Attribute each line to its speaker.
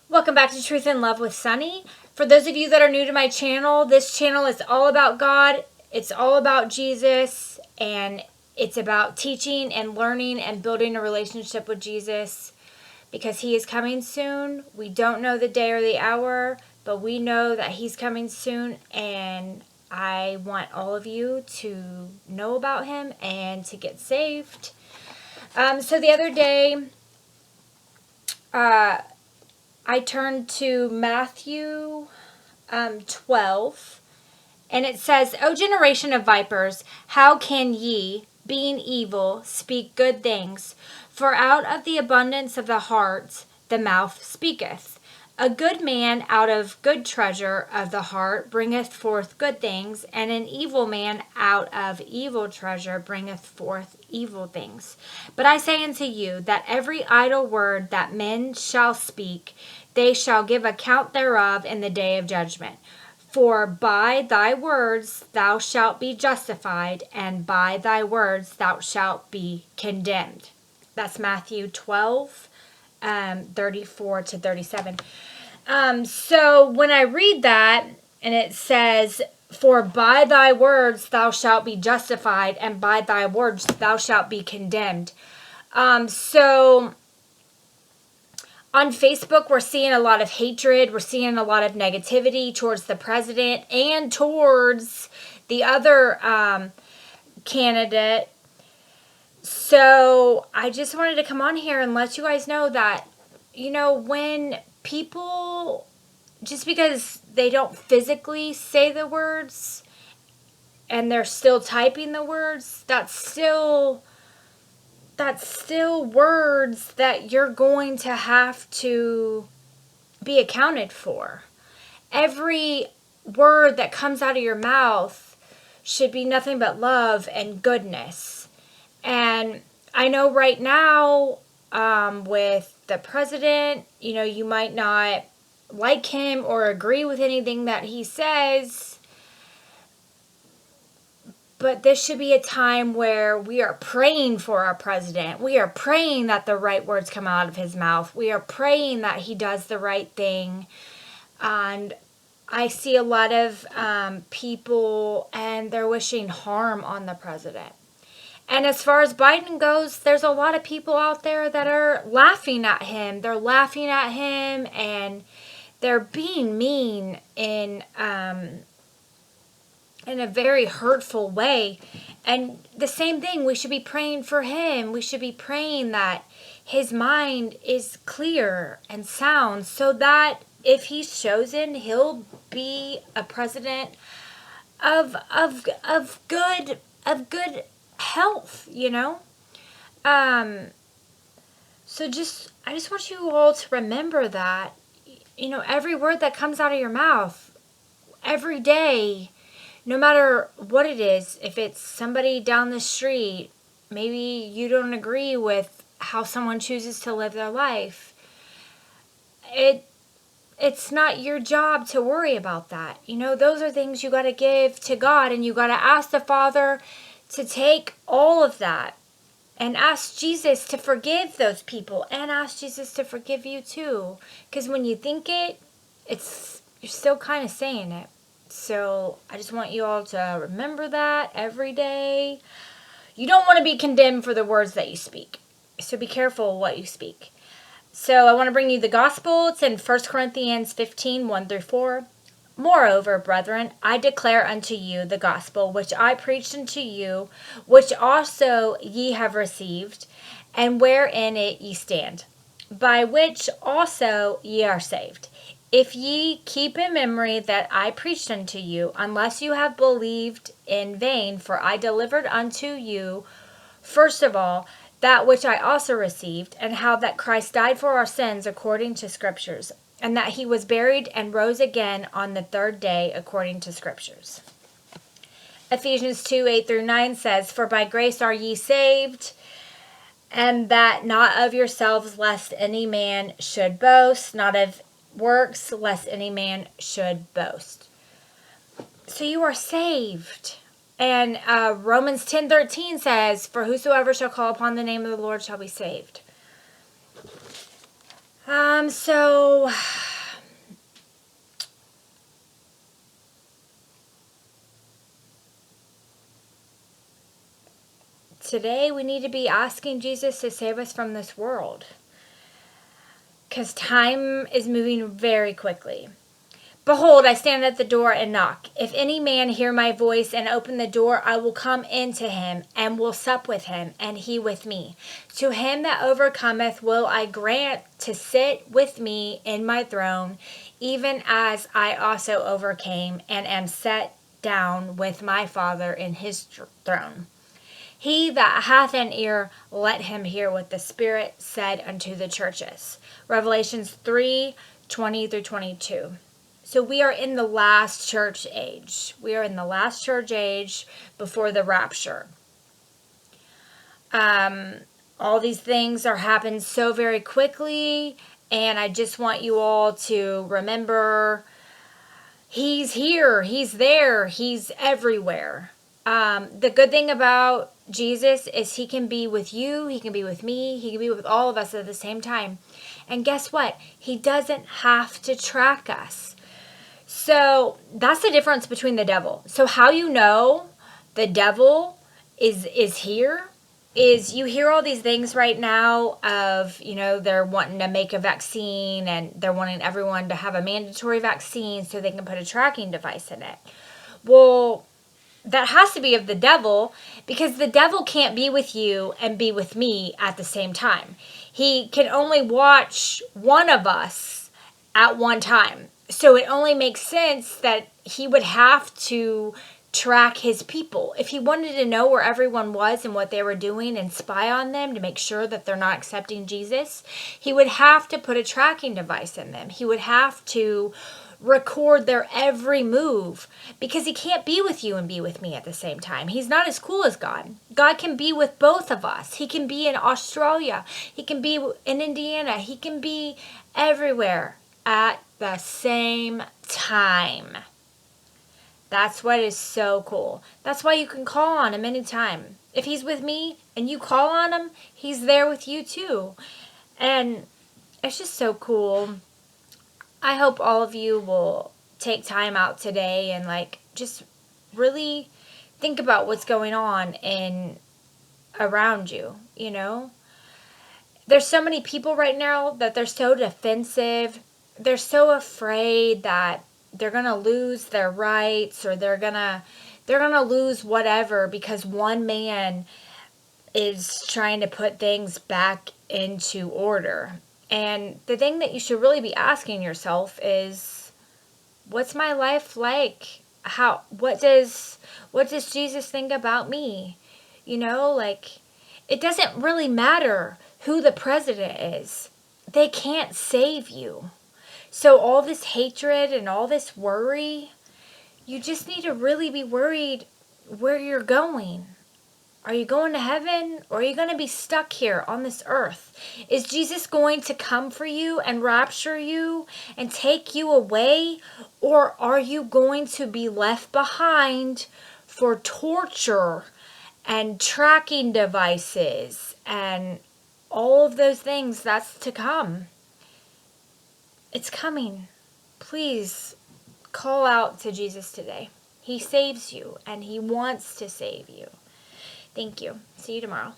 Speaker 1: Welcome back to Truth and Love with Sunny. For those of you that are new to my channel, this channel is all about God. It's all about Jesus, and it's about teaching and learning and building a relationship with Jesus because he is coming soon. We don't know the day or the hour, but we know that he's coming soon, and I want all of you to know about him and to get saved. So the other day, I turned to Matthew 12, and it says, O generation of vipers, how can ye, being evil, speak good things? For out of the abundance of the heart the mouth speaketh. A good man out of good treasure of the heart bringeth forth good things, and an evil man out of evil treasure bringeth forth evil things. But I say unto you that every idle word that men shall speak, they shall give account thereof in the day of judgment. For by thy words thou shalt be justified, and by thy words thou shalt be condemned. That's Matthew 12, 34 to 37. So when I read that, and it says, for by thy words thou shalt be justified, and by thy words thou shalt be condemned. So on Facebook, we're seeing a lot of hatred. We're seeing a lot of negativity towards the president and towards the other candidate. So I just wanted to come on here and let you guys know that, when people, just because they don't physically say the words and they're still typing the words, that's still words that you're going to have to be accounted for. Every word that comes out of your mouth should be nothing but love and goodness. And I know right now, with the president, you might not like him or agree with anything that he says, but this should be a time where we are praying for our president. We are praying that the right words come out of his mouth. We are praying that he does the right thing. And I see a lot of people, and they're wishing harm on the president. And as far as Biden goes, there's a lot of people out there that are laughing at him. They're laughing at him, and they're being mean in a very hurtful way. And the same thing, we should be praying for him. We should be praying that his mind is clear and sound, so that if he's chosen, he'll be a president of good health, So I just want you all to remember that, every word that comes out of your mouth every day, no matter what it is, if it's somebody down the street, maybe you don't agree with how someone chooses to live their life, it's not your job to worry about that. Those are things you got to give to God, and you got to ask the Father to take all of that and ask Jesus to forgive those people, and ask Jesus to forgive you too. Because when you think it, you're still kind of saying it. So I just want you all to remember that every day. You don't want to be condemned for the words that you speak. So be careful what you speak. So I want to bring you the gospel. It's in 1 Corinthians 15, 1 through 4. Moreover, brethren, I declare unto you the gospel which I preached unto you, which also ye have received, and wherein it ye stand, by which also ye are saved, if ye keep in memory that I preached unto you, unless you have believed in vain. For I delivered unto you, first of all, that which I also received, and how that Christ died for our sins according to Scriptures, and that he was buried and rose again on the third day according to Scriptures. Ephesians 2, 8 through 9 says, For by grace are ye saved, and that not of yourselves, lest any man should boast, not of works, lest any man should boast. So you are saved. And Romans 10:13 says, For whosoever shall call upon the name of the Lord shall be saved. So today we need to be asking Jesus to save us from this world, because time is moving very quickly. Behold, I stand at the door and knock. If any man hear my voice and open the door, I will come in to him and will sup with him, and he with me. To him that overcometh will I grant to sit with me in my throne, even as I also overcame and am set down with my Father in his throne. He that hath an ear, let him hear what the Spirit said unto the churches. Revelations 3:20-22. So we are in the last church age. We are in the last church age before the rapture. All these things are happening so very quickly, and I just want you all to remember he's here, he's there, he's everywhere. The good thing about Jesus is he can be with you, he can be with me, he can be with all of us at the same time. And guess what? He doesn't have to track us. So that's the difference between the devil. So how you know the devil is here is you hear all these things right now of, they're wanting to make a vaccine and they're wanting everyone to have a mandatory vaccine so they can put a tracking device in it. Well, that has to be of the devil, because the devil can't be with you and be with me at the same time. He can only watch one of us at one time. So it only makes sense that he would have to track his people. If he wanted to know where everyone was and what they were doing and spy on them to make sure that they're not accepting Jesus, he would have to put a tracking device in them. He would have to record their every move, because he can't be with you and be with me at the same time. He's not as cool as God. God can be with both of us. He can be in Australia. He can be in Indiana. He can be everywhere at the same time. That's what is so cool. That's why you can call on him anytime. If he's with me and you call on him, he's there with you too. And it's just so cool. I hope all of you will take time out today and just really think about what's going on around you, There's so many people right now that they're so defensive. They're so afraid that they're going to lose their rights, or they're going to lose whatever because one man is trying to put things back into order. And the thing that you should really be asking yourself is, what's my life like? What does Jesus think about me? It doesn't really matter who the president is. They can't save you. So all this hatred and all this worry, you just need to really be worried where you're going. Are you going to heaven, or are you going to be stuck here on this earth? Is Jesus going to come for you and rapture you and take you away? Or are you going to be left behind for torture and tracking devices and all of those things that's to come? It's coming. Please call out to Jesus today. He saves you, and he wants to save you. Thank you. See you tomorrow.